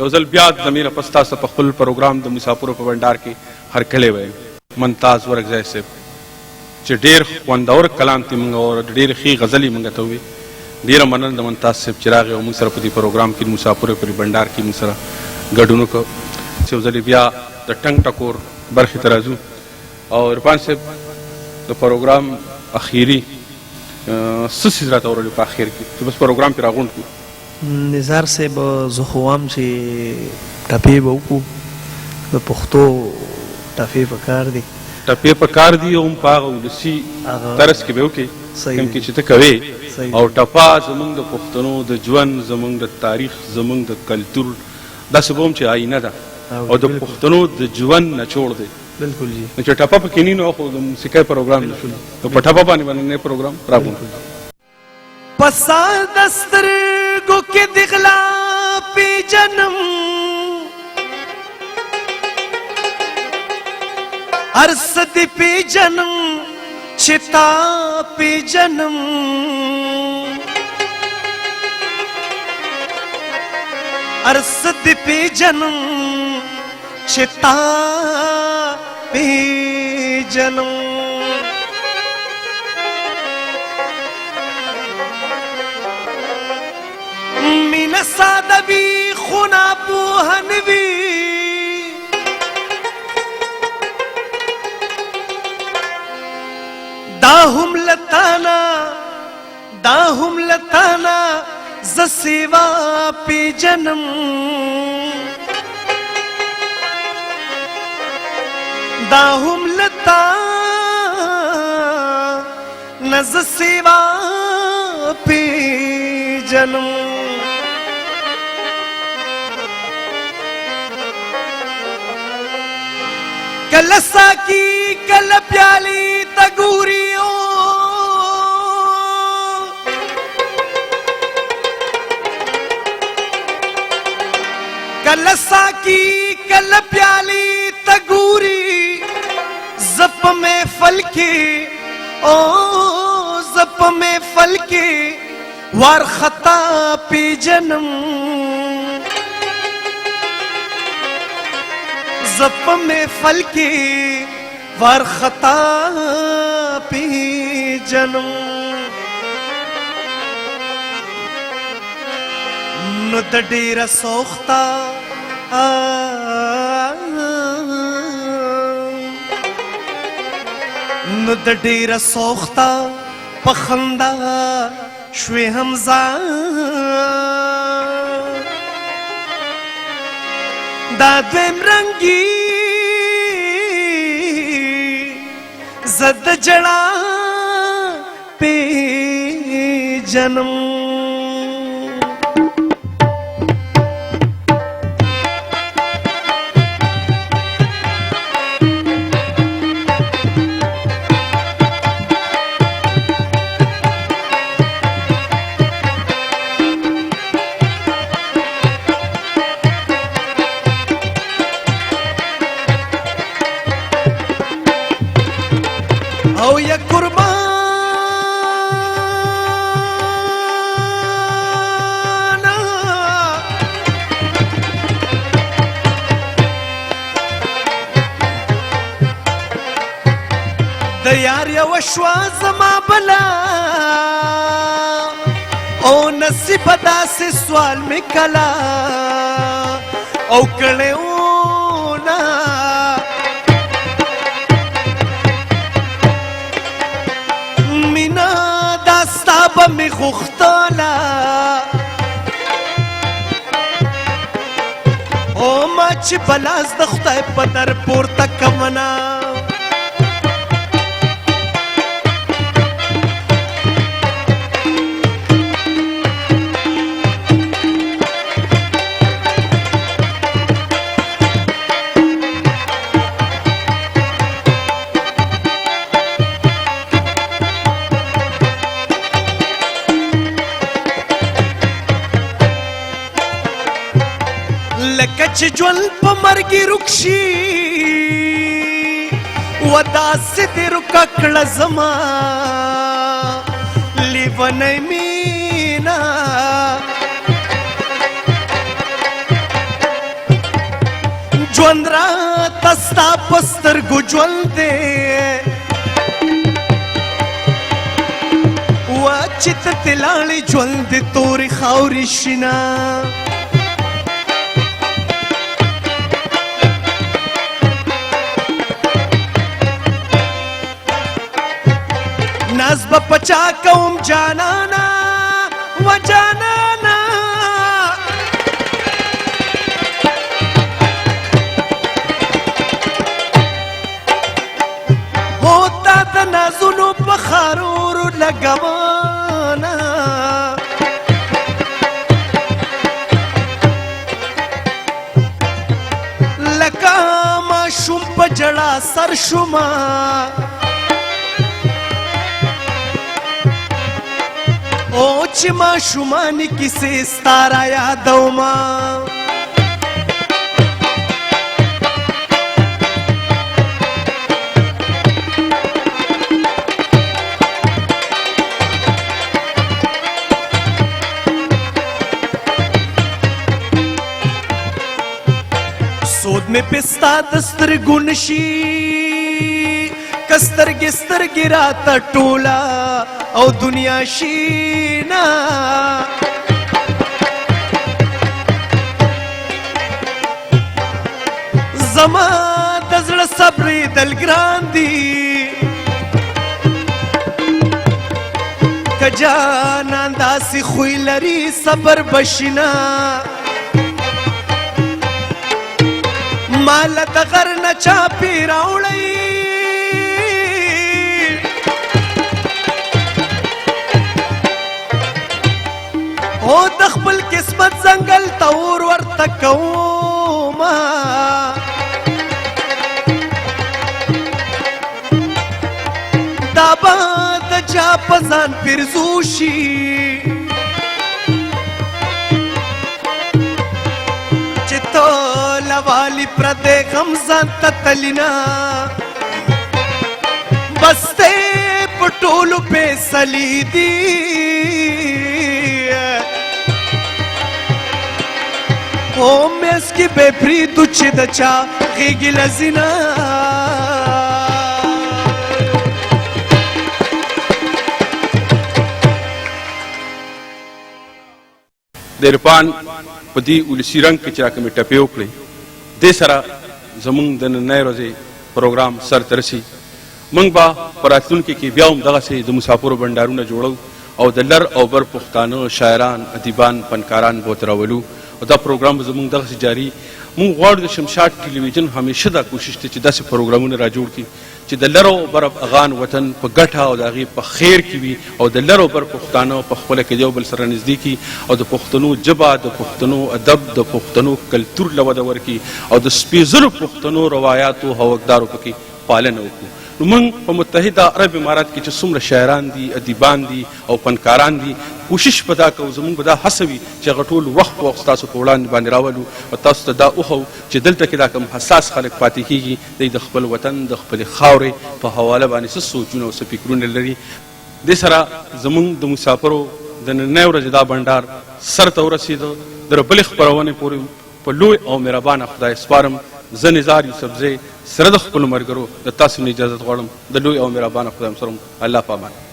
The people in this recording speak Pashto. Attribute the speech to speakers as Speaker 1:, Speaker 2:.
Speaker 1: یو ځل بیا زمینه پستا څه په خپل پروګرام د مسافرو په بنډار کې هرکلی ویم ممتاز ورکزی صاحب چې ډېر خوندور کلام تې مونږ او ډېرې ښې غزلې مونږ ته ووې ډېره مننه د ممتاز صاحب چې راغی او مونږ سره په دې پروګرام کې مسافرو په بنډار کې مونږ سره ګډون وکړو چې یو ځلې بیا د ټنګ ټکور برخې ته راځو او عرفان صاحب د پروګرام اخیري څه څیز راته وروړي په اخر کې چې بس پروګرام پرې راغونډ کړو
Speaker 2: نظار صاحب زه خو وایم چې ټپې به وکړو د پښتو ټپې پکار دي
Speaker 1: ټپې پکار دي او هم په هغه ولسي طرز کې به وکړي کوم کې چې ته کوې او ټپه زموږ د پښتنو د ژوند زموږ د تاریخ زموږ د کلتور داسې به هم چې آینه ده او د پښتنو د ژوند نچوړ دی
Speaker 2: بالکل جی
Speaker 1: نو چې ټپه پکې نه نو خو د موسیقۍ پروګرام نشو نو په ټپه باندې باندې پروګرام راغونډ
Speaker 2: پسا دسترګو کې د غلا پی جنم ارصد پی جنم چتا پی جنم ارصد پی جنم چتا پی جنم مینا ساده وی خونا پوهن وی دا هم لتانا ز سیوا پی جنم دا هم لتانا ز سیوا پی جنم کل ساکی کل پیالی تگوریو کل ساکی کل پیالی تگوری زپ میں فل کے او زپ میں فل کے وار خطا پی جنم زپ میں فل کے وار خطا پی جنم نو د ډیره سوختا نو د ډیره سوختا پخندا شوی حمزه دا دویم رنگی زد جڑا پی جنم او یا قربان د یار یو شوا زما بلا او نصیب داسې سوال می کلا او کړهو نا می خوختالا او ما چې بلاس د خدای په در پورته کمنا لکه چې ژوند په مرګي رکشي و داسې دې رکه کړه زما لیونۍ مینا ژوند راته ستا په سترګو ژوند دی وا چې ته تې لاړې ژوند د تورې خاورې شینه ناز به پچا کوم جانانا و جانانا ہوتا د نازونو په خارورو لګوانا لکه ماشوم په جړا سر شوما او چې ماشومانې کیسې ستا را یادومه سود مې په ستا د سترګو نشي که سترګې سترګې راته ټوله او دنیا شینا زما د زړه صبرېدل ګران دي که جانان داسې خوی لري صبر بشینا ماله د غر نه چاپې راوړئ او د خپل قسمت ځنګل ته اور ورته کومه دا به د چا په ځان پیرزو شي چې ته لوالي پردی غم ځان ته تلینا بس دی په ټولو فیصلې دي او مېس کې به پرېږدو چې د چا غېږې لذینه
Speaker 1: د عرفان په دې ولسي رنګ کې چې راکمې ټپې وکړې دې سره زمونږ د نننۍ ورځې پروګرام سر ته رسي موږ به په راتلونکي کې بیا هم دغسې د مسافرو بنډارونه جوړو او د لر او بر پښتانه شاعران ادیبان فنکاران به ورته راولو او دا پروګرام به زموږ دغسې جاري موږ غواړو د شمشاد ټلویزیون همیشه دا کوشش دی چې داسې پروګرامونه را جوړ کړي چې د لر او بر افغان وطن په ګټه او د هغې په خیر کې وي او د لر او بر پښتانه په خپله کې د یو بل سره نږدې کړي او د پښتنو ژبه د پښتنو ادب د پښتنو کلتور له وده ورکړي او د سپېڅلو پښتنو روایاتو او حقدارو پکې پالنه وکړو نو موږ په متحده عرب امارات کې چې څومره شاعران دي ادیبان دي او فنکاران دي کوشش به دا کوو زموږ به دا هڅه وي چې هغه ټول وخت په وخت ستاسو په وړاندې باندې راولو او تاسو ته دا وښو چې دلته کې دا کوم حساس خلک پاتې کېږي دی د خپل وطن د خپلې خاورې په حواله باندې څه سوچونه او څه فکرونه لري دې سره زموږ د مسافرو د نننۍ ورځې دا بنډار سر ته ورسېده د بلې خپرونې پورې په لوی او مهربانه خدای سپارم زه نزار یوسفزی سره د خپلو ملګرو د تاسو نه اجازت غواړم د لوی او مهربانه خدای سره الله په امان